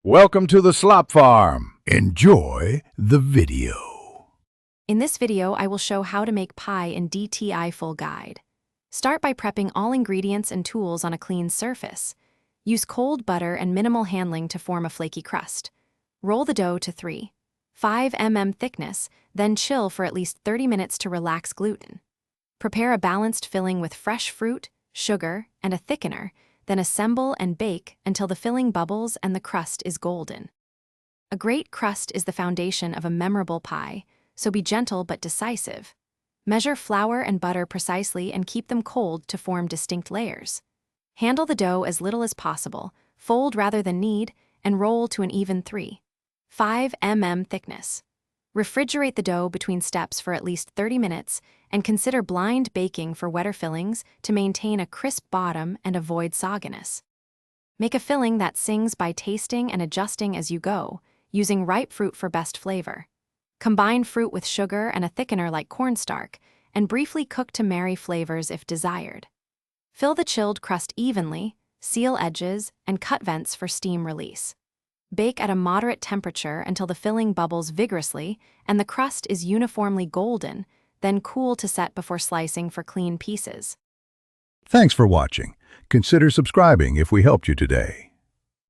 Welcome to the Slop Farm. Enjoy the video. In this video, I will show how to make pie in DTI Full Guide. Start by prepping all ingredients and tools on a clean surface. Use cold butter and minimal handling to form a flaky crust. Roll the dough to 3–5 mm thickness, then chill for at least 30 minutes to relax gluten. Prepare a balanced filling with fresh fruit, sugar, and a thickener, then assemble and bake until the filling bubbles and the crust is golden. A great crust is the foundation of a memorable pie, so be gentle but decisive. Measure flour and butter precisely and keep them cold to form distinct layers. Handle the dough as little as possible, fold rather than knead, and roll to an even 3–5 mm thickness. Refrigerate the dough between steps for at least 30 minutes and consider blind baking for wetter fillings to maintain a crisp bottom and avoid sogginess. Make a filling that sings by tasting and adjusting as you go, using ripe fruit for best flavor. Combine fruit with sugar and a thickener like cornstarch, and briefly cook to marry flavors if desired. Fill the chilled crust evenly, seal edges, and cut vents for steam release. Bake at a moderate temperature until the filling bubbles vigorously and the crust is uniformly golden, then cool to set before slicing for clean pieces. Thanks for watching. Consider subscribing if we helped you today.